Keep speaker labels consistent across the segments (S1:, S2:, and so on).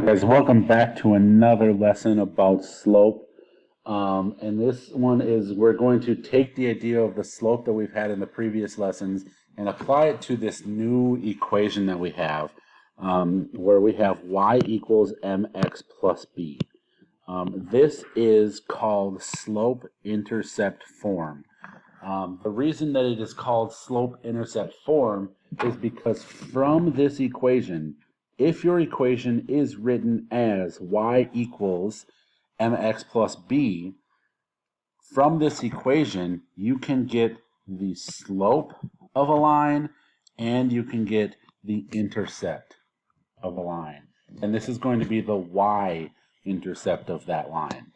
S1: Guys, welcome back to another lesson about slope. And this one is we're going to take the idea of the slope that we've had in the previous lessons and apply it to this new equation that we have, where we have y equals mx plus b. This is called slope-intercept form. The reason that it is called slope-intercept form is because from this equation, if your equation is written as y equals mx plus b, from this equation you can get the slope of a line and you can get the intercept of a line. And this is going to be the y-intercept of that line.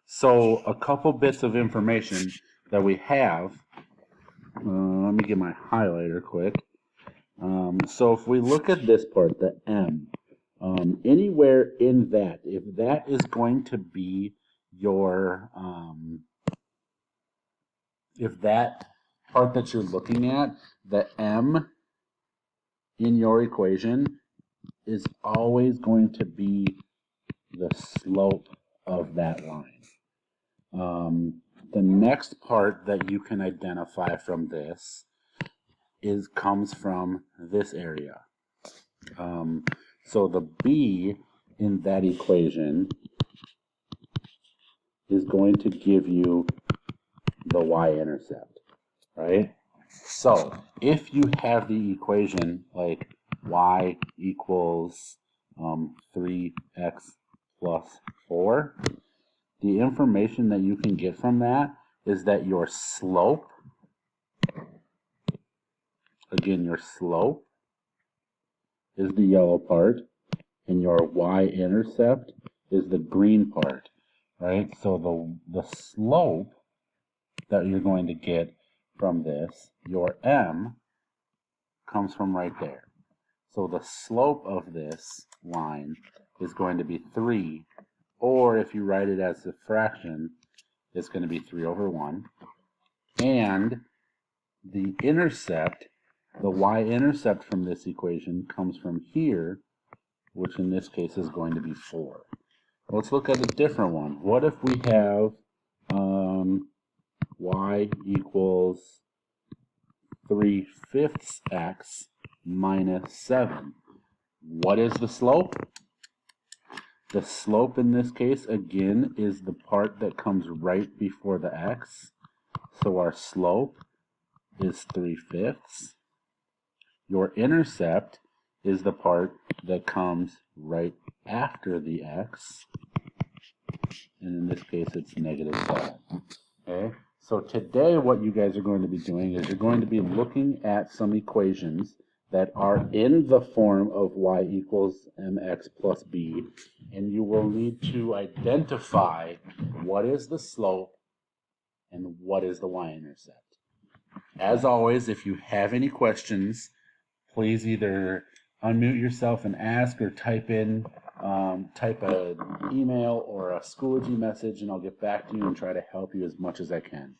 S1: So a couple bits of information that we have. Let me get my highlighter quick. So if we look at this part, the m, anywhere in that, if that is going to be your, if that part that you're looking at, the m in your equation is always going to be the slope of that line. The next part that you can identify from this comes from this area. So the b in that equation is going to give you the y-intercept, right? So if you have the equation like y equals 3x plus 4, the information that you can get from that is that your slope, again, your slope is the yellow part, and your y-intercept is the green part, right? So the slope that you're going to get from this, your m, comes from right there. So the slope of this line is going to be 3, or if you write it as a fraction, it's going to be 3 over 1. And the intercept, the y-intercept from this equation comes from here, which in this case is going to be 4. Let's look at a different one. What if we have y equals 3/5 x minus 7? What is the slope? The slope in this case, again, is the part that comes right before the x. So our slope is 3/5. Your intercept is the part that comes right after the x, and in this case it's -7. Okay, so today what you guys are going to be doing is you're going to be looking at some equations that are in the form of y equals mx plus b, and you will need to identify what is the slope and what is the y-intercept. As always, if you have any questions, please either unmute yourself and ask, or type an email or a Schoology message, and I'll get back to you and try to help you as much as I can.